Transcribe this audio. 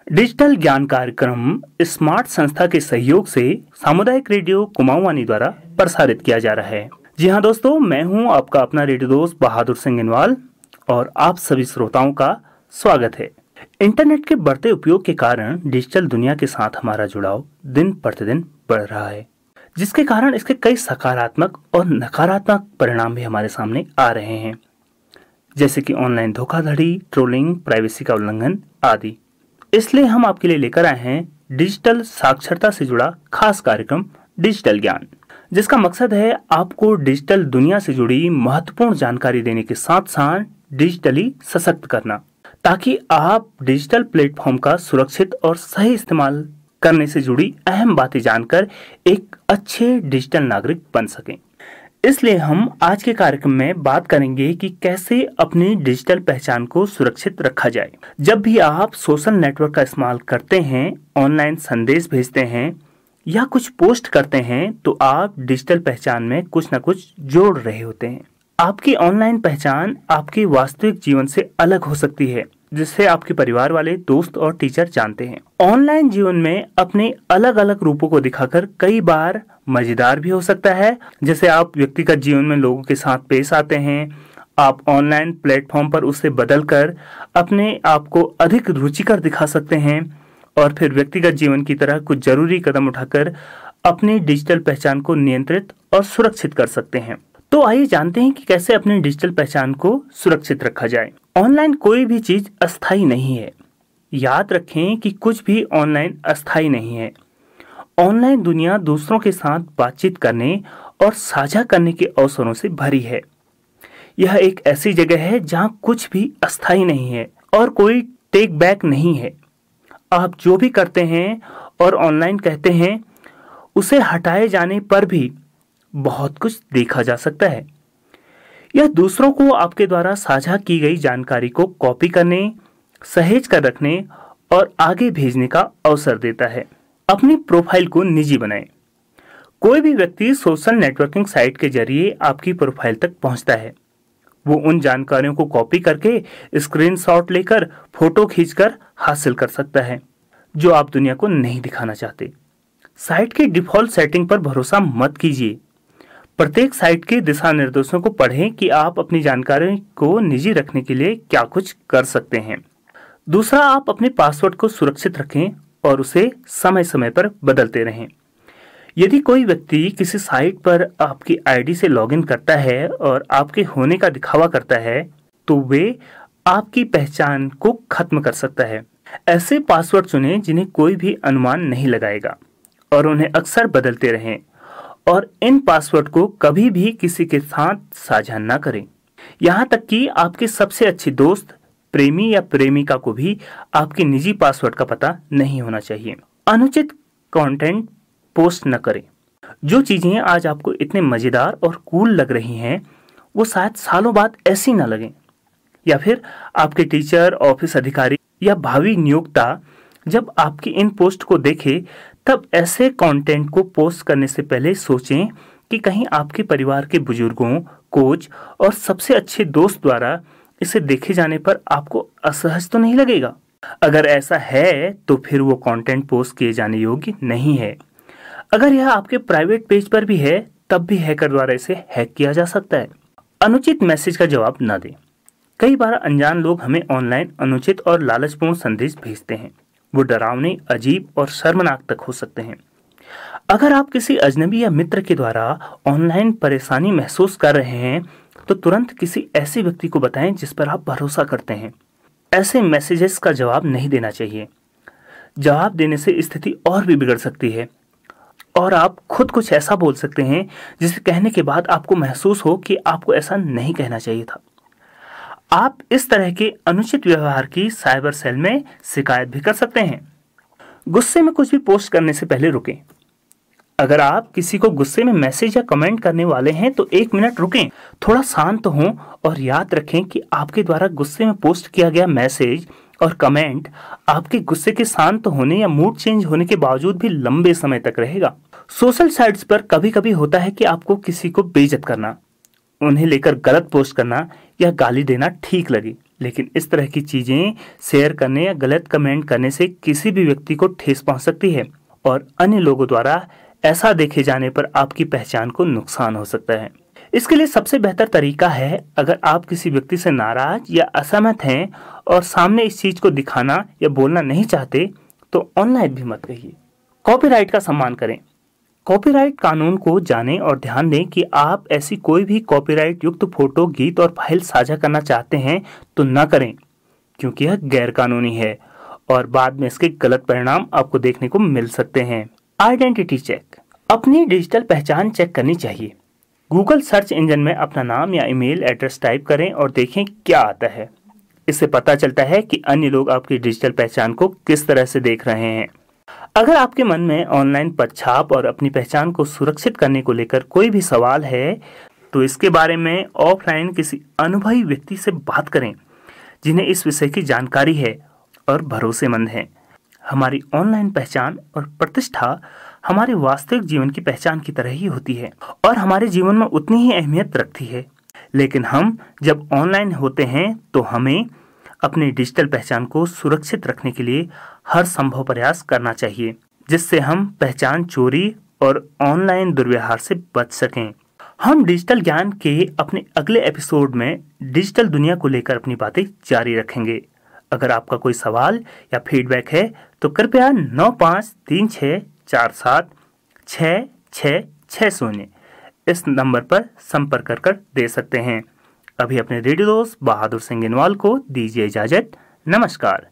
Digital ज्ञान कार्यक्रम smart संस्था के सहयोग से सामुदायिक रेडियो कुमाऊवानी द्वारा प्रसारित किया जा रहा है। जी हाँ दोस्तों, मैं हूं आपका अपना रेडियो दोस्त बहादुर सिंह इनवाल और आप सभी श्रोताओं का स्वागत है। इंटरनेट के बढ़ते उपयोग के कारण डिजिटल दुनिया के साथ हमारा जुड़ाव दिन प्रतिदिन बढ़ रहा है, जिसके कारण इसके कई सकारात्मक और नकारात्मक परिणाम भी हमारे सामने आ रहे हैं, जैसे कि ऑनलाइन धोखाधड़ी, ट्रोलिंग, प्राइवेसी का उल्लंघन आदि। इसलिए हम आपके लिए लेकर आए हैं डिजिटल साक्षरता से जुड़ा खास कार्यक्रम डिजिटल ज्ञान, जिसका मकसद है आपको डिजिटल दुनिया से जुड़ी महत्वपूर्ण जानकारी देने के साथ साथ डिजिटली सशक्त करना, ताकि आप डिजिटल प्लेटफॉर्म का सुरक्षित और सही इस्तेमाल करने से जुड़ी अहम बातें जानकर एक अच्छे डिजिटल नागरिक बन सकें। इसलिए हम आज के कार्यक्रम में बात करेंगे कि कैसे अपनी डिजिटल पहचान को सुरक्षित रखा जाए। जब भी आप सोशल नेटवर्क का इस्तेमाल करते हैं, ऑनलाइन संदेश भेजते हैं या कुछ पोस्ट करते हैं, तो आप डिजिटल पहचान में कुछ न कुछ जोड़ रहे होते हैं। आपकी ऑनलाइन पहचान आपके वास्तविक जीवन से अलग हो सकती है, जिससे आपके परिवार वाले, दोस्त और टीचर जानते हैं। ऑनलाइन जीवन में अपने अलग अलग रूपों को दिखाकर कई बार मजेदार भी हो सकता है। जैसे आप व्यक्तिगत जीवन में लोगों के साथ पेश आते हैं, आप ऑनलाइन प्लेटफॉर्म पर उसे बदलकर अपने आप को अधिक रुचिकर दिखा सकते हैं और फिर व्यक्तिगत जीवन की तरह कुछ जरूरी कदम उठाकर अपनी डिजिटल पहचान को नियंत्रित और सुरक्षित कर सकते हैं। तो आइए जानते हैं कि कैसे अपनी डिजिटल पहचान को सुरक्षित रखा जाए। ऑनलाइन कोई भी चीज अस्थायी नहीं है। याद रखें कि कुछ भी ऑनलाइन अस्थायी नहीं है। ऑनलाइन दुनिया दूसरों के साथ बातचीत करने और साझा करने के अवसरों से भरी है। यह एक ऐसी जगह है जहां कुछ भी अस्थायी नहीं है और कोई टेक बैक नहीं है। आप जो भी करते हैं और ऑनलाइन कहते हैं, उसे हटाए जाने पर भी बहुत कुछ देखा जा सकता है। यह दूसरों को आपके द्वारा साझा की गई जानकारी को कॉपी करने, सहेज कर रखने और आगे भेजने का अवसर देता है। अपनी प्रोफाइल को निजी बनाएं। कोई भी व्यक्ति सोशल नेटवर्किंग साइट के जरिए आपकी प्रोफाइल तक पहुंचता है। वो उन जानकारियों को कॉपी करके स्क्रीनशॉट लेकर फोटो खींचकर हासिल कर सकता है, जो आप दुनिया को नहीं दिखाना चाहते। साइट की डिफॉल्ट सेटिंग पर भरोसा मत कीजिए। प्रत्येक साइट के दिशा निर्देशों को पढ़ें कि आप अपनी जानकारी को निजी रखने के लिए क्या कुछ कर सकते हैं। दूसरा, आप अपने पासवर्ड को सुरक्षित रखें और उसे समय समय पर बदलते रहें। यदि कोई व्यक्ति किसी साइट पर आपकी आईडी से लॉगिन करता है और आपके होने का दिखावा करता है, तो वे आपकी पहचान को खत्म कर सकता है। ऐसे पासवर्ड चुनें जिन्हें कोई भी अनुमान नहीं लगाएगा और उन्हें अक्सर बदलते रहें, और इन पासवर्ड को कभी भी किसी के साथ साझा न करें। यहाँ तक कि आपके सबसे अच्छे दोस्त, प्रेमी या प्रेमिका को भी आपके निजी पासवर्ड का पता नहीं होना चाहिए। अनुचित कंटेंट पोस्ट न करें। जो चीजें आज आपको इतने मजेदार और कूल लग रही हैं, वो शायद सालों बाद ऐसी न लगें। या फिर आपके टीचर, ऑफिस अधिकारी या भावी नियोक्ता जब आपकी इन पोस्ट को देखे, तब ऐसे कंटेंट को पोस्ट करने से पहले सोचें कि कहीं आपके परिवार के बुजुर्गों, कोच और सबसे अच्छे दोस्त द्वारा इसे देखे जाने पर आपको असहज तो नहीं लगेगा। अगर ऐसा है तो फिर वो कंटेंट पोस्ट किए जाने योग्य नहीं है। अगर यह आपके प्राइवेट पेज पर भी है, तब भी हैकर द्वारा इसे हैक किया जा सकता है। अनुचित मैसेज का जवाब न दें। कई बार अनजान लोग हमें ऑनलाइन अनुचित और लालचपूर्ण संदेश भेजते हैं। वो डरावने, अजीब और शर्मनाक तक हो सकते हैं। अगर आप किसी अजनबी या मित्र के द्वारा ऑनलाइन परेशानी महसूस कर रहे हैं, तो तुरंत किसी ऐसे व्यक्ति को बताएं जिस पर आप भरोसा करते हैं। ऐसे मैसेजेस का जवाब नहीं देना चाहिए। जवाब देने से स्थिति और भी बिगड़ सकती है और आप खुद कुछ ऐसा बोल सकते हैं जिसे कहने के बाद आपको महसूस हो कि आपको ऐसा नहीं कहना चाहिए था। आप इस तरह के अनुचित व्यवहार की साइबर सेल में शिकायत भी कर सकते हैं। गुस्से में कुछ भी पोस्ट करने से पहले रुकें। अगर आप किसी को गुस्से में मैसेज या कमेंट करने वाले हैं, तो 1 मिनट रुकें, थोड़ा शांत हों और याद रखें कि आपके द्वारा गुस्से में पोस्ट किया गया मैसेज और कमेंट आपके गुस्से के शांत होने या मूड चेंज होने के बावजूद भी लंबे समय तक रहेगा। सोशल साइट्स पर कभी कभी होता है कि आपको किसी को बेइज्जत करना, उन्हें लेकर गलत पोस्ट करना या गाली देना ठीक लगे, लेकिन इस तरह की चीजें शेयर करने या गलत कमेंट करने से किसी भी व्यक्ति को ठेस पहुंच सकती है और अन्य लोगों द्वारा ऐसा देखे जाने पर आपकी पहचान को नुकसान हो सकता है। इसके लिए सबसे बेहतर तरीका है, अगर आप किसी व्यक्ति से नाराज या असहमत हैं और सामने इस चीज को दिखाना या बोलना नहीं चाहते तो ऑनलाइन भी मत कहिए। कॉपीराइट का सम्मान करें। कॉपीराइट कानून को जानें और ध्यान दें कि आप ऐसी कोई भी कॉपीराइट युक्त फोटो, गीत और फाइल साझा करना चाहते हैं तो न करें, क्योंकि यह गैर कानूनी है और बाद में इसके गलत परिणाम आपको देखने को मिल सकते हैं। Identity check. अपनी डिजिटल पहचान चेक करनी चाहिए। गूगल सर्च इंजन में अपना नाम या ईमेल एड्रेस टाइप करें और देखें क्या आता है। इससे पता चलता है कि अन्य लोग आपकी डिजिटल पहचान को किस तरह से देख रहे हैं। अगर आपके मन में ऑनलाइन पदछाप और अपनी पहचान को सुरक्षित करने को लेकर कोई भी सवाल है तो इसके बारे में ऑफलाइन किसी अनुभवी व्यक्ति से बात करें जिन्हें इस विषय की जानकारी है और भरोसेमंद हैं। हमारी ऑनलाइन पहचान और प्रतिष्ठा हमारे वास्तविक जीवन की पहचान की तरह ही होती है और हमारे जीवन में उतनी ही अहमियत रखती है। लेकिन हम जब ऑनलाइन होते हैं तो हमें अपनी डिजिटल पहचान को सुरक्षित रखने के लिए हर संभव प्रयास करना चाहिए, जिससे हम पहचान चोरी और ऑनलाइन दुर्व्यवहार से बच सकें। हम डिजिटल ज्ञान के अपने अगले एपिसोड में डिजिटल दुनिया को लेकर अपनी बातें जारी रखेंगे। अगर आपका कोई सवाल या फीडबैक है तो कृपया 9534476660 इस नंबर पर संपर्क कर दे सकते हैं। अभी अपने रेडियो दोस्त बहादुर सिंह इनवाल को दीजिए इजाजत। नमस्कार।